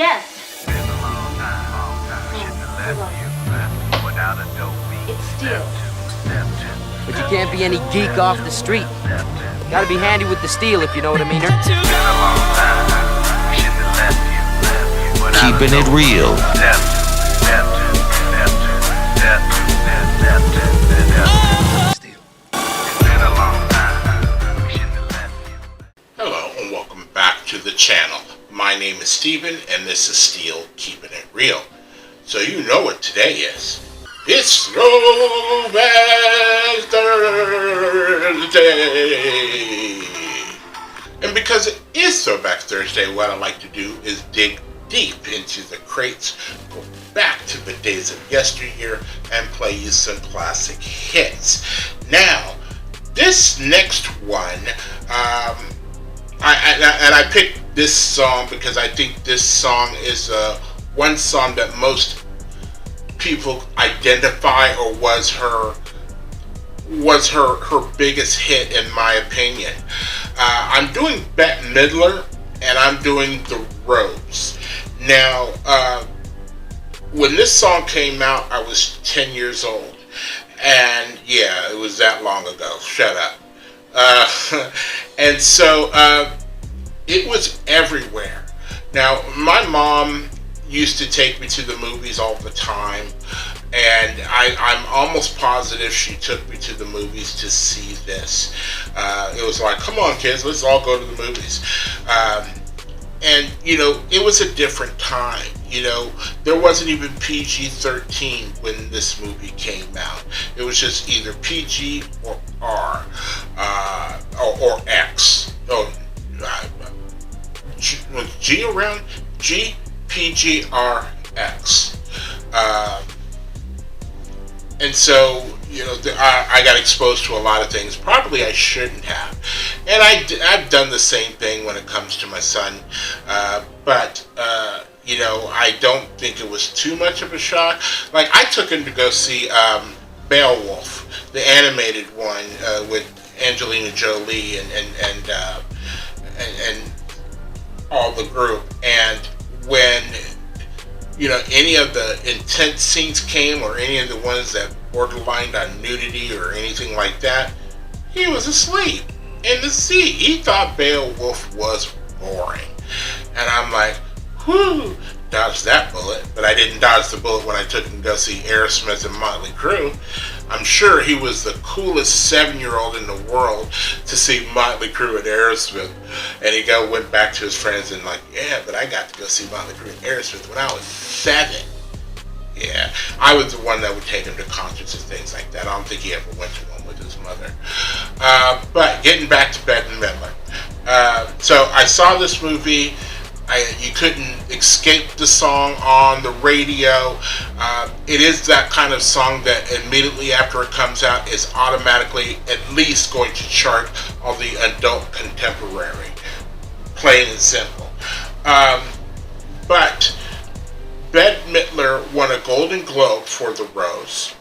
Yes. It's steel. But you can't be any geek off the street. Gotta be handy with the steel, if you know what I mean. Keeping it real. Hello and welcome back to the channel. My name is Steven and this is Steel Keeping It Real. So you know what today is. It's Throwback Thursday. And because it is Throwback Thursday, what I like to do is dig deep into the crates, go back to the days of yesteryear, and play you some classic hits. Now, this next one, I picked this song because I think this song is one song that most people identify or was her biggest hit in my opinion. I'm doing Bette Midler and I'm doing The Rose. Now, when this song came out, I was 10 years old, and yeah, it was that long ago. Shut up. And so it was everywhere. Now, my mom used to take me to the movies all the time, and I'm almost positive she took me to the movies to see this. It was like, come on kids, let's all go to the movies. And, you know, it was a different time. You know, there wasn't even PG-13 when this movie came out. It was just either PG or R, or X. Oh, was G around? G, PG, R, X. And so, you know, I got exposed to a lot of things. Probably I shouldn't have. And I've done the same thing when it comes to my son. But you know, I don't think it was too much of a shock. Like, I took him to go see Beowulf, the animated one with Angelina Jolie and all the group. And when, you know, any of the intense scenes came, or any of the ones that borderlined on nudity or anything like that, he was asleep in the seat. He thought Beowulf was boring. And I'm like, whew, dodged that bullet. But I didn't dodge the bullet when I took him to go see Aerosmith and Motley Crue. I'm sure he was the coolest 7-year-old in the world to see Motley Crue and Aerosmith. And he went back to his friends and like, yeah, but I got to go see Motley Crue and Aerosmith when I was 7. Yeah, I was the one that would take him to concerts and things like that. I don't think he ever went to one with his mother. But getting back to Bette Midler. So I saw this movie. You couldn't escape the song on the radio. It is that kind of song that immediately after it comes out is automatically at least going to chart on the adult contemporary. Plain and simple. But Bette Midler won a Golden Globe for The Rose.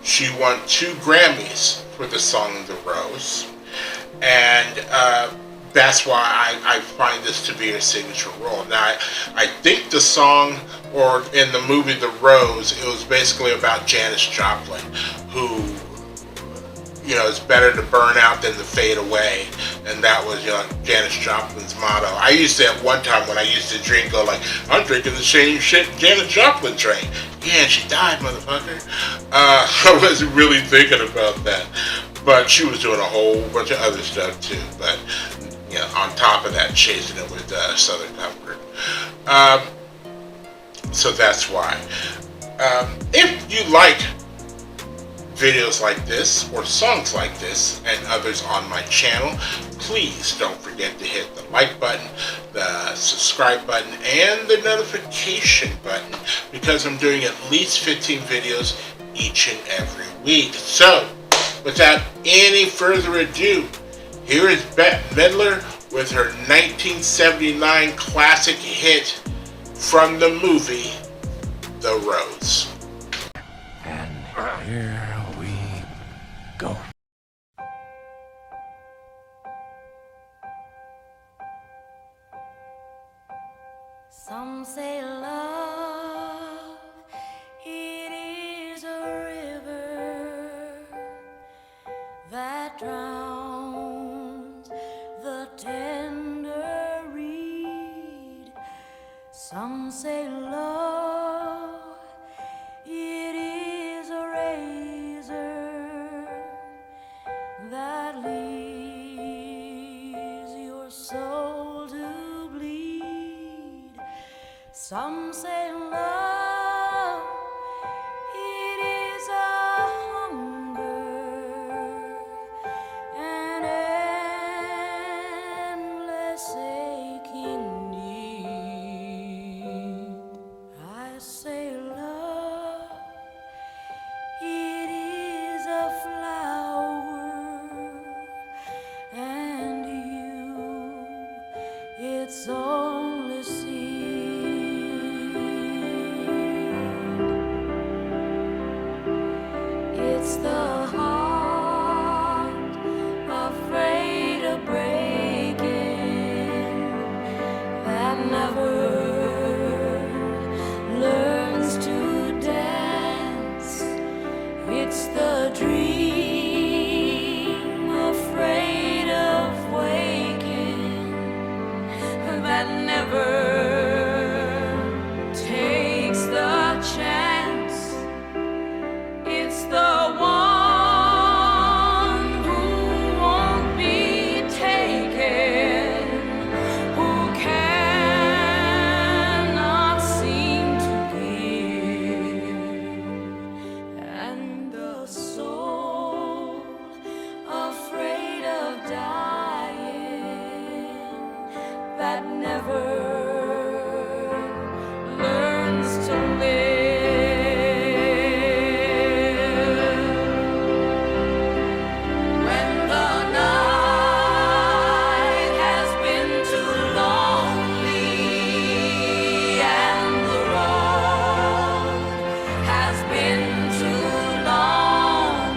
She won 2 Grammys for the song The Rose. And that's why I find this to be her signature role. Now, I think the song, or in the movie The Rose, it was basically about Janis Joplin, who, you know, it's better to burn out than to fade away. And that was, you know, Janis Joplin's motto. I used to, at one time when I used to drink, go like, I'm drinking the same shit Janis Joplin drank. Yeah, she died, motherfucker. I wasn't really thinking about that. But she was doing a whole bunch of other stuff too. But, you know, on top of that, chasing it with Southern Comfort. So that's why. If you like videos like this, or songs like this, and others on my channel, please don't forget to hit the like button, the subscribe button, and the notification button, because I'm doing at least 15 videos each and every week. So, without any further ado, here is Bette Midler with her 1979 classic hit from the movie The Rose. And here we go. Some say love, it is a river that drowns the tender reed. Some say love, it is a razor that leaves your soul to bleed. Some say love, it is a hunger, an endless aching need. I say love, it is a flower, and you, it's only seed. It's the heart afraid of breaking that never learns to dance. It's the dream afraid of waking that never takes the chance. It's the one who won't be taken, who cannot seem to give, and the soul afraid of dying that never learns to live. When the night has been too lonely and the road has been too long,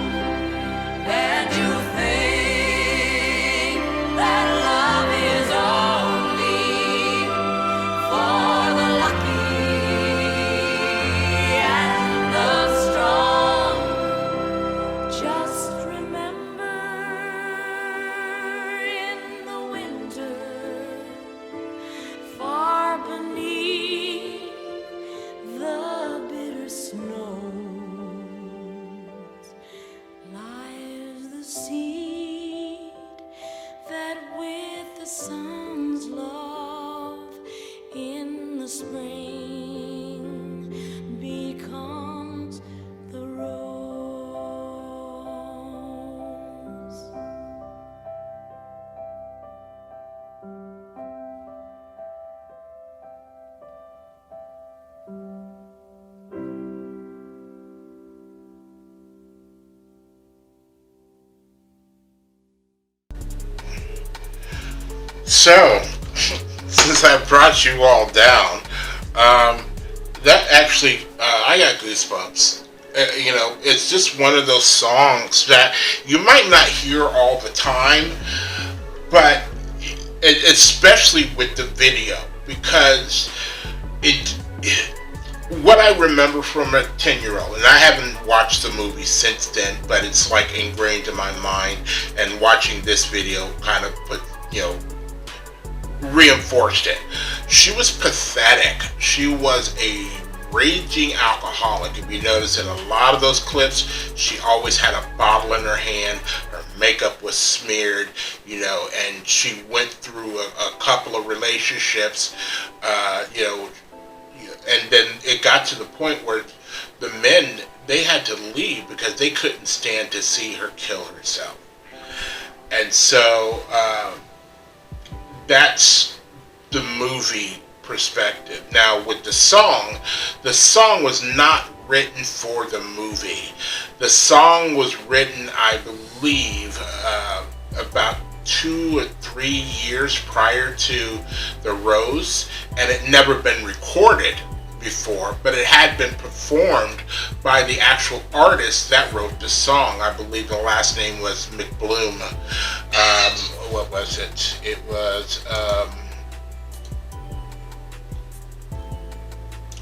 and you think that love is only for the lucky and the strong, just remember in the winter, far beneath the bitter snows, lies the seed that with the sun's love in the spring becomes the rose. So, since I brought you all down, that actually, I got goosebumps. It's just one of those songs that you might not hear all the time, but especially with the video, because what I remember from a 10-year-old, and I haven't watched the movie since then, but it's like ingrained in my mind, and watching this video kind of reinforced it. She was pathetic. She was a raging alcoholic. If you notice in a lot of those clips, she always had a bottle in her hand. Her makeup was smeared, and she went through a couple of relationships, and then it got to the point where the men, they had to leave because they couldn't stand to see her kill herself. And so that's the movie perspective. Now with the song was not written for the movie. The song was written, I believe, about 2 or 3 years prior to The Rose, and it never been recorded before, but it had been performed by the actual artist that wrote the song. I believe the last name was McBloom. What was it? It was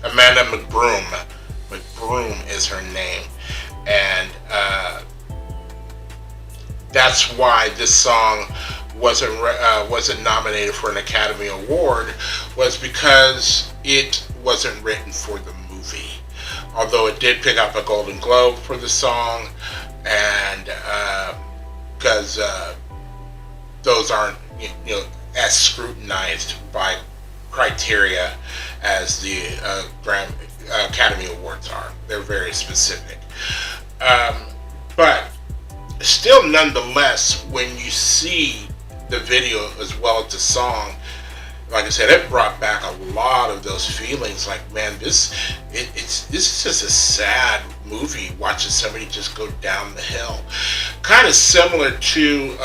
Amanda McBroom. McBroom is her name, and that's why this song wasn't nominated for an Academy Award, was because it wasn't written for the movie. Although it did pick up a Golden Globe for the song, and because those aren't as scrutinized by criteria as the Academy Awards are. They're very specific. But still, nonetheless, when you see the video as well as the song, like I said, it brought back a lot of those feelings. Like, man, this is just a sad movie, watching somebody just go down the hill. Kind of similar to,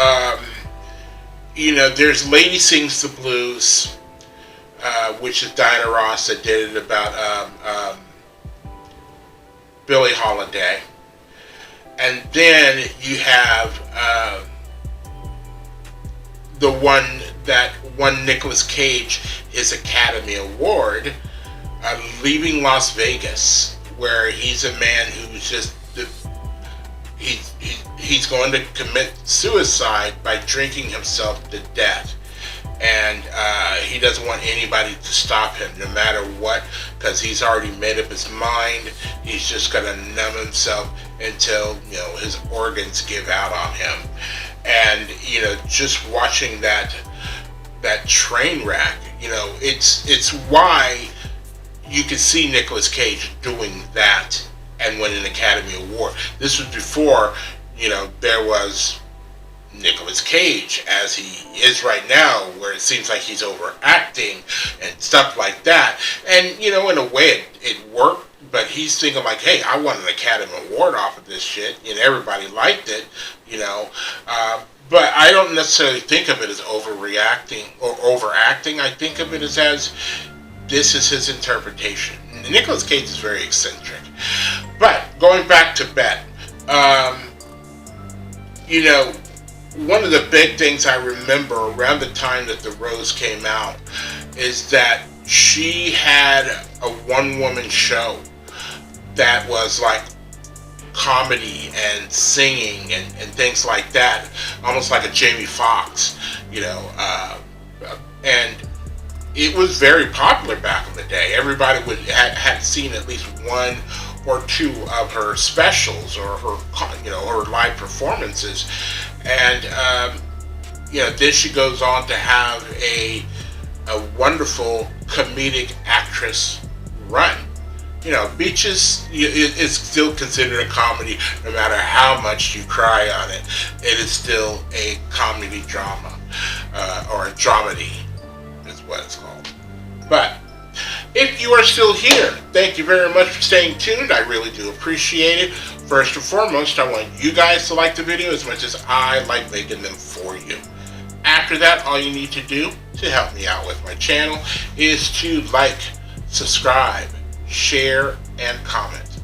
there's Lady Sings the Blues, which is Diana Ross that did it about Billie Holiday. And then you have the one that won Nicolas Cage his Academy Award, Leaving Las Vegas, where he's a man who's just he's going to commit suicide by drinking himself to death, and he doesn't want anybody to stop him, no matter what, because he's already made up his mind. He's just going to numb himself until his organs give out on him. And just watching that train wreck, it's why you could see Nicolas Cage doing that and win an Academy Award. This was before there was Nicolas Cage as he is right now, where it seems like he's overacting and stuff like that. And in a way it worked, but he's thinking like, hey, I won an Academy Award off of this shit, and everybody liked it, but I don't necessarily think of it as overreacting or overacting. I think of it as this is his interpretation. Nicolas Cage is very eccentric. But going back to Bette, one of the big things I remember around the time that The Rose came out is that she had a one-woman show that was like comedy and singing and things like that, almost like a Jamie Foxx, and it was very popular back in the day. Everybody had seen at least one or two of her specials or her live performances, and then she goes on to have a wonderful comedic actress run. Beaches is still considered a comedy, no matter how much you cry on it. It is still a comedy drama, or a dramedy is what it's called. But if you are still here, thank you very much for staying tuned. I really do appreciate it. First and foremost, I want you guys to like the video as much as I like making them for you. After that, all you need to do to help me out with my channel is to like, subscribe, share, and comment.